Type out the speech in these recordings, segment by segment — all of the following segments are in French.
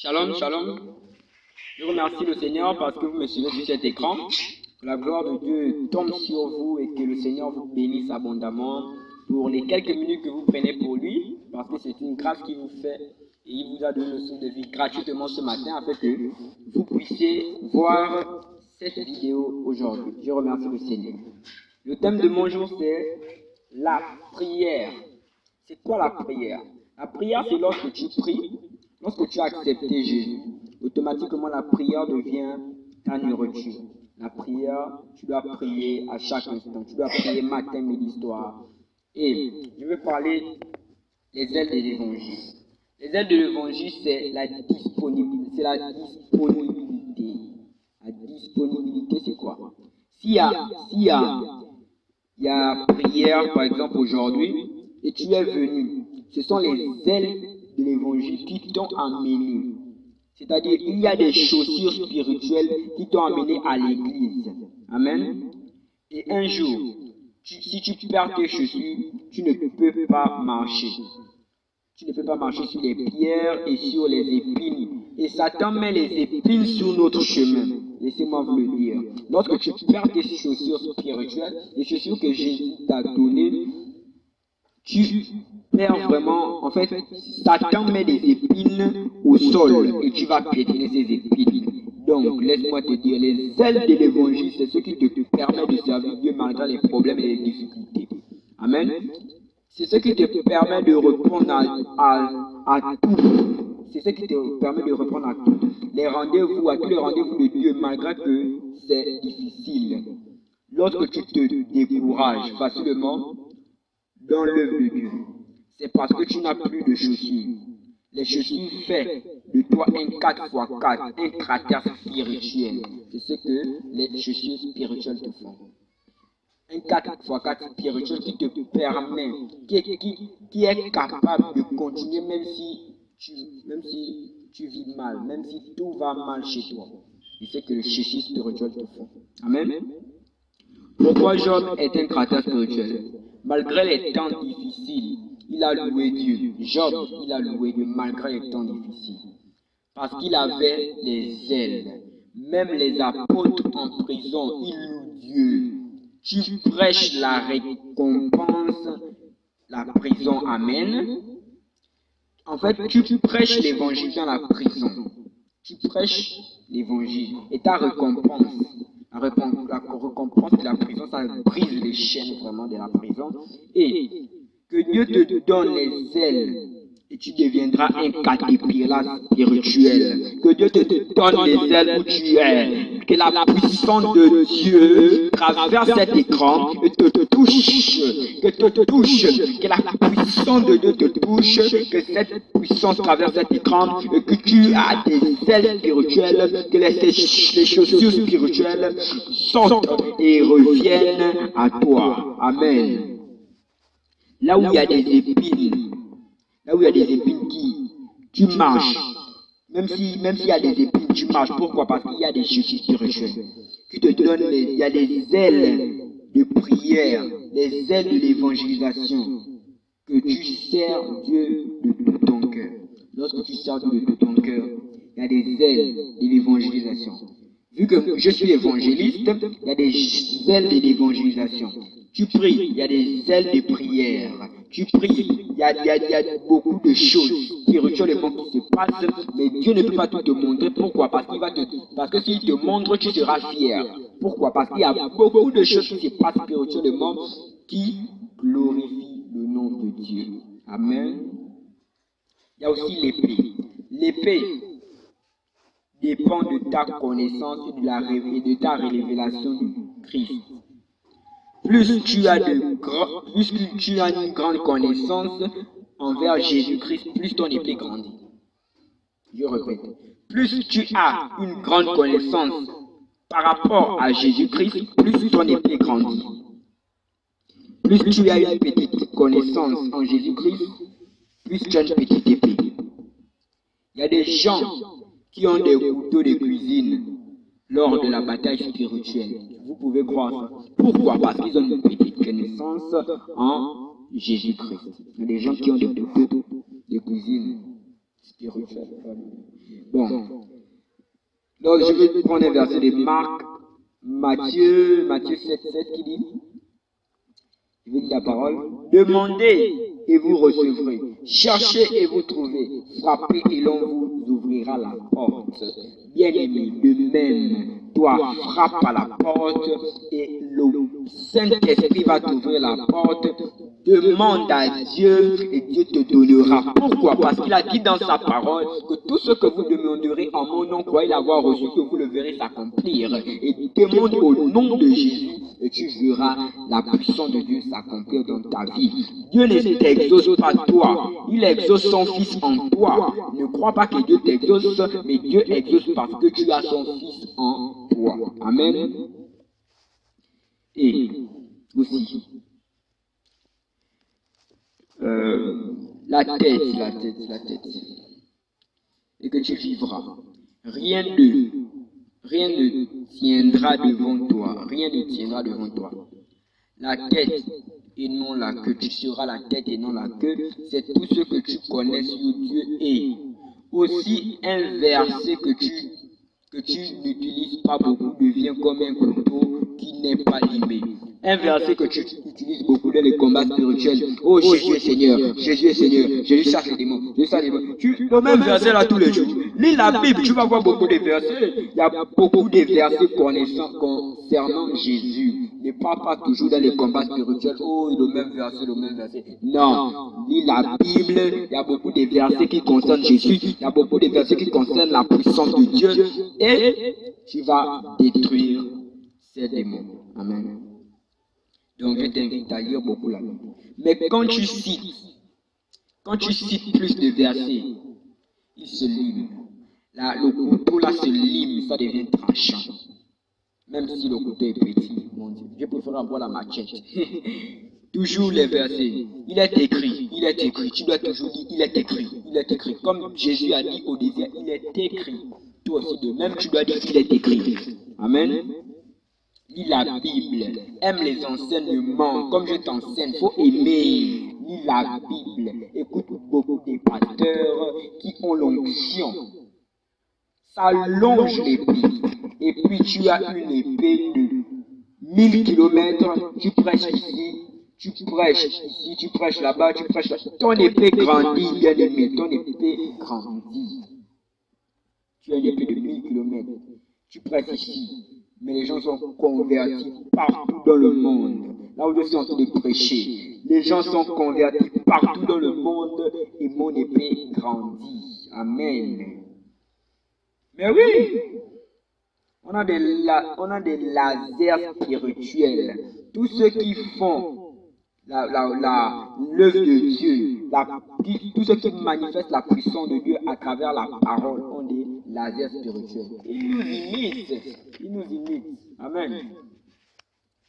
Shalom, shalom. Je remercie le Seigneur parce que vous me suivez sur cet écran. Que la gloire de Dieu tombe sur vous et que le Seigneur vous bénisse abondamment pour les quelques minutes que vous prenez pour lui, parce que c'est une grâce qu'il vous fait et il vous a donné le son de vie gratuitement ce matin afin que vous puissiez voir cette vidéo aujourd'hui. Je remercie le Seigneur. Le thème de mon jour, c'est la prière. C'est quoi la prière? La prière, c'est lorsque tu pries, lorsque tu as accepté Jésus, automatiquement la prière devient ta nourriture. La prière, tu dois prier à chaque instant. Tu dois prier matin, midi, soir. Et je vais parler des ailes de l'évangile. Les ailes de l'évangile, c'est la disponibilité. La disponibilité, c'est quoi? S'il y a prière, par exemple, aujourd'hui, et tu es venu, ce sont les ailes de l'évangile qui t'ont amené. C'est-à-dire, il y a des chaussures spirituelles qui t'ont amené à l'église. Amen. Et un jour, si tu perds tes chaussures, tu ne peux pas marcher. Tu ne peux pas marcher sur les pierres et sur les épines. Et Satan met les épines sur notre chemin. Laissez-moi vous le dire. Lorsque tu perds tes chaussures spirituelles, les chaussures que Jésus t'a données, tu perds vraiment, en fait, Satan met des épines au sol et tu vas piétiner ces épines. Donc, laisse-moi te dire, les ailes de l'évangile, c'est ce qui te permet de servir Dieu malgré les problèmes et les difficultés. Amen. C'est ce qui te permet de répondre à tout. C'est ce qui te permet de répondre à tout. Les rendez-vous, à tous les rendez-vous de Dieu, malgré que c'est difficile. Lorsque tu te décourages facilement dans l'œuvre de Dieu, c'est parce que tu n'as plus de chaussures. Les chaussures font de toi un 4x4, un cratère spirituel. C'est ce que les chaussures spirituelles te font. Un 4x4 spirituel qui te permet, qui est capable de continuer même si tu vis mal, même si tout va mal chez toi. C'est ce que les chaussures spirituelles te font. Amen. Pourquoi Job est un cratère spirituel? Malgré les temps difficiles, il a loué Dieu. Job, il a loué Dieu malgré les temps difficiles. Parce qu'il avait les ailes. Même les apôtres en prison, ils louent Dieu. Tu prêches la récompense, la prison. Amen. En fait, tu prêches l'évangile dans la prison. Tu prêches l'évangile. Et ta récompense, la récompense de la prison, ça brise les chaînes vraiment de la prison. Et que Dieu te donne les ailes et tu deviendras un caterpillar spirituel. Que Dieu te donne les ailes où tu es. Que la puissance de Dieu traverse cet écran et te touche. Que la puissance de Dieu te touche. Que cette puissance traverse cet écran et que tu as des ailes spirituelles. Que les chaussures spirituelles sortent et reviennent à toi. Amen. Là où il y a des épines, tu marches. Même s'il y a des épines, tu marches. Pourquoi? Parce qu'il y a des chaussures spirituelles qui te donnent, il y a des ailes de prière, des ailes de l'évangélisation, que tu sers Dieu de tout ton cœur. Lorsque tu sers Dieu de tout ton cœur, il y a des ailes de l'évangélisation. Vu que je suis évangéliste, il y a des ailes de l'évangélisation. Tu pries, il y a des ailes de prière. Tu pries, il y a beaucoup de choses spirituellement qui se passent, mais Dieu ne peut pas tout te montrer. Pourquoi? Parce que s'il te montre, tu seras fier. Pourquoi? Parce qu'il y a beaucoup de choses qui se passent spirituellement qui glorifient le nom de Dieu. Amen. Il y a aussi l'épée. L'épée dépend de ta connaissance et de ta révélation du Christ. Plus tu as une grande connaissance envers Jésus-Christ, plus ton épée grandit. Je répète, plus tu as une grande connaissance par rapport à Jésus-Christ, plus ton épée grandit. Plus tu as une petite connaissance en Jésus-Christ, plus tu as une petite épée. Il y a des gens qui ont des couteaux de cuisine lors de la bataille spirituelle. Vous pouvez croire ça. Pourquoi? Parce qu'ils ont une petite connaissance en Jésus-Christ. Il y a des gens qui ont des couteaux de cuisine spirituelle. Bon. Donc, je vais prendre un verset de Matthieu 7, 7 qui dit, je vais lire la parole. Demandez et vous recevrez. Cherchez et vous trouverez. Frappez et l'on vous ouvrira la porte. Bien-aimé, de même, toi, frappe à la porte et le Saint-Esprit va t'ouvrir la porte. Demande à Dieu et Dieu te donnera. Pourquoi? Parce qu'il a dit dans sa parole que tout ce que vous demanderez en mon nom, croyez l'avoir reçu, que vous le verrez s'accomplir. Et demande au nom de Jésus et tu verras la puissance de Dieu s'accomplir dans ta vie. Dieu ne t'exauce pas toi, il exauce son Fils en toi. Ne crois pas que Dieu t'exauce, mais Dieu exauce parce que tu as son Fils en toi. Amen. Et aussi, la tête. Et que tu vivras. Rien ne tiendra devant toi. Rien ne tiendra devant toi. La tête et non la queue. Tu seras la tête et non la queue. C'est tout ce que tu connais sur Dieu. Et aussi un verset que tu n'utilises pas beaucoup devient comme un couteau qui n'est pas limé. Un verset que tu utilises beaucoup dans les combats spirituels. Oh, Jésus est Seigneur, Jésus est Seigneur, Jésus chasse les démons, Jésus chasse les démons. Le même verset là tous les jours. Lis la Bible, tu vas voir beaucoup de versets. Il y a beaucoup de versets concernant Jésus. Ne parle pas toujours dans les combats spirituels. Oh, le même verset, le même verset. Non, lis la Bible. Il y a beaucoup de versets qui concernent Jésus. Il y a beaucoup de versets qui concernent la puissance de Dieu. Et tu vas détruire ces démons. Amen. Donc je t'invite à lire beaucoup la Bible. Mais quand tu cites plus de versets, il se lime. Là, le couteau là se lime, ça devient tranchant. Même si le couteau est petit, mon Dieu. Je préfère avoir la machette. Toujours les versets. Il est écrit. Tu dois toujours dire, il est écrit. Comme Jésus a dit au désert, il est écrit. Toi aussi de même, tu dois dire, il est écrit. Amen. Lis la Bible, aime les enseignements, comme je t'enseigne, il faut aimer. Lis la Bible, écoute beaucoup des pasteurs qui ont l'onction. Ça longe l'épée. Et puis tu as une épée de 1000 km, tu prêches ici, tu prêches là-bas, tu prêches là. Ton épée grandit, bien aimé, ton épée grandit. Tu as une épée de 1000 km, tu prêches ici. Mais les gens sont convertis partout dans le monde. Là où je suis en train de prêcher, les gens sont convertis partout dans le monde et mon épée grandit. Amen. Mais oui, on a des lasers spirituels. Tous ceux qui font l'œuvre de Dieu, tous ceux qui manifestent la puissance de Dieu à travers la parole ont des lasers spirituels. Ils nous imitent. Amen.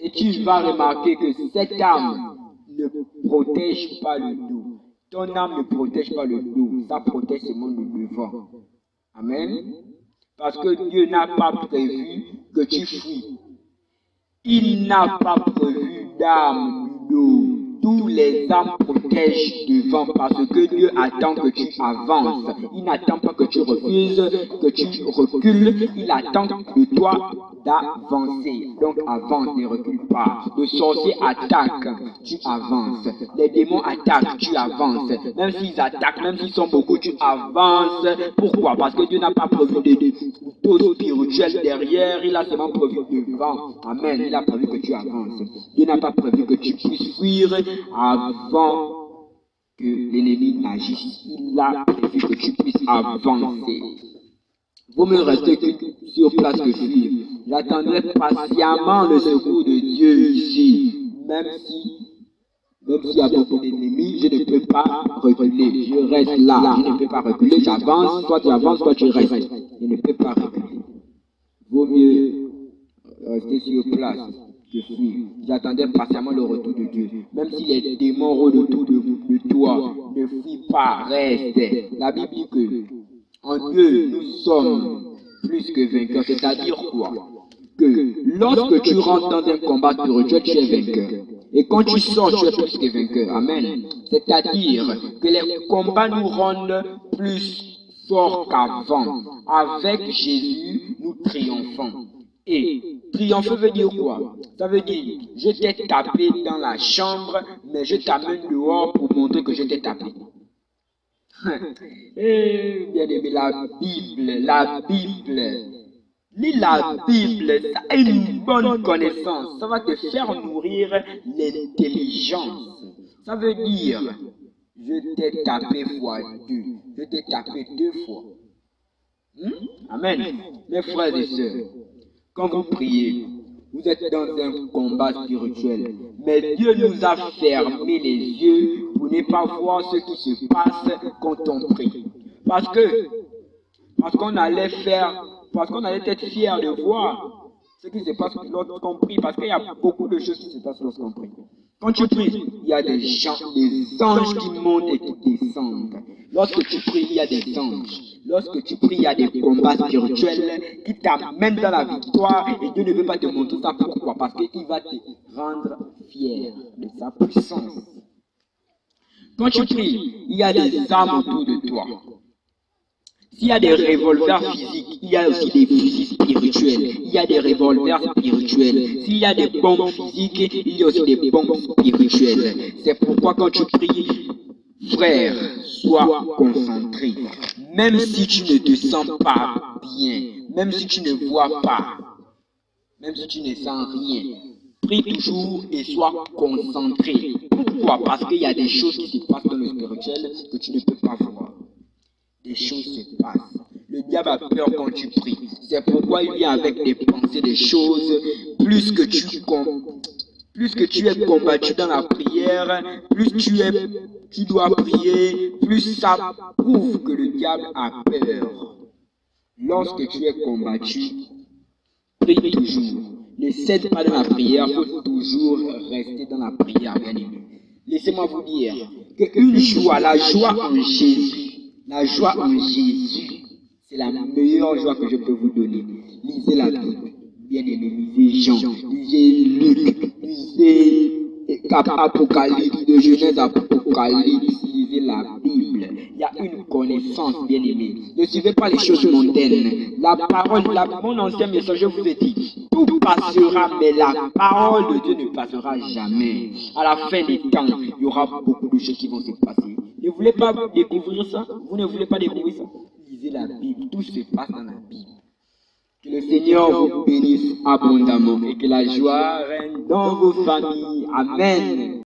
Et tu vas remarquer que cette âme ne protège pas le dos. Ton âme ne protège pas le dos, ça protège seulement le devant. Amen. Parce que Dieu n'a pas prévu que tu fuis. Il n'a pas prévu d'âme du dos. Tous les âmes protègent devant parce que Dieu attend que tu avances. Il n'attend pas que tu refuses, que tu recules. Il attend de toi d'avancer. Donc avance, ne recule pas. Le sorcier attaque, tu avances. Les démons attaquent, tu avances. Même s'ils attaquent, même s'ils sont beaucoup, tu avances. Pourquoi? Parce que Dieu n'a pas prévu de couteau spirituel derrière, il a seulement prévu devant. Amen. Il a prévu que tu avances. Dieu n'a pas prévu que tu puisses fuir avant que l'ennemi n'agisse. Il a prévu que tu puisses avancer. Vous me restez sur place que fuir. J'attendrai patiemment le secours de Dieu ici. Même s'il y a beaucoup d'ennemis, je ne peux pas reculer. Je reste là. Je ne peux pas reculer. J'avance. Soit tu avances, soit tu restes. Je ne peux pas reculer. Vaut mieux rester sur place que fuir. J'attendais patiemment le retour de Dieu. Même si les démons rôdent autour de toi, ne fuis pas, reste. La Bible dit que en Dieu, nous sommes plus que vainqueurs. C'est-à-dire quoi? Que lorsque tu rentres dans un combat spirituel, tu es vainqueur. Et quand tu sors, tu es plus que vainqueur. Amen. C'est-à-dire que les combats nous rendent plus fort qu'avant. Avec Jésus, nous triomphons. Et triompher veut dire quoi? Ça veut dire, je t'ai tapé dans la chambre, mais je t'amène dehors pour montrer que je t'ai tapé. Eh, bien aimé, la Bible. Lis la Bible, ça a une bonne connaissance. Ça va te faire nourrir l'intelligence. Ça veut dire, je t'ai tapé fois 2. Je t'ai tapé 2 fois. Amen. Mes frères et sœurs, quand vous priez, vous êtes dans un combat spirituel. Mais Dieu nous a fermé les yeux pour ne pas voir ce qui se passe quand on prie. Parce qu'on allait être fiers de voir ce qui se passe lorsqu'on prie. Parce qu'il y a beaucoup de choses qui se passent lorsqu'on prie. Quand tu pries, il y a des anges qui montent et qui descendent. Lorsque tu pries, il y a des anges. Lorsque tu pries, il y a des combats spirituels qui t'amènent dans la victoire et Dieu ne veut pas te montrer ça. Pourquoi? Parce qu'il va te rendre fier de sa puissance. Quand tu pries, il y a des armes autour de toi. S'il y a des revolvers physiques, il y a aussi des fusils spirituels. Il y a des revolvers spirituels. S'il y a des bombes physiques, il y a aussi des bombes spirituelles. C'est pourquoi quand tu pries, frère, sois concentré. Même si tu ne te sens pas bien, même si tu ne vois pas, même si tu ne sens rien, prie toujours et sois concentré. Pourquoi? Parce qu'il y a des choses qui se passent dans le spirituel que tu ne peux pas voir. Des choses se passent. Le diable a peur quand tu pries. C'est pourquoi il vient avec des pensées, des choses. Plus que tu es combattu dans la prière, plus tu dois prier, plus ça prouve que le diable a peur. Lorsque tu es combattu, prie toujours. Ne cède pas dans la prière, il faut toujours rester dans la prière, bien aimé. Laissez-moi vous dire qu'une joie, la joie en Jésus, c'est la meilleure joie que je peux vous donner. Lisez la Bible, bien aimé, lisez Jean, lisez Luc, lisez Apocalypse, de Genèse Apocalypse, lisez la Bible. Il y a une connaissance, bien aimé. Ne suivez pas les choses mondaines. La parole, mon ancien messager vous a dit, tout passera, mais la parole de Dieu ne passera jamais. À la fin des temps, il y aura beaucoup de choses qui vont se passer. Ne voulez pas découvrir ça? Vous ne voulez pas découvrir ça? Lisez la Bible, tout se passe dans la Bible. Que le Seigneur vous bénisse abondamment et que la joie règne dans vos familles. Amen.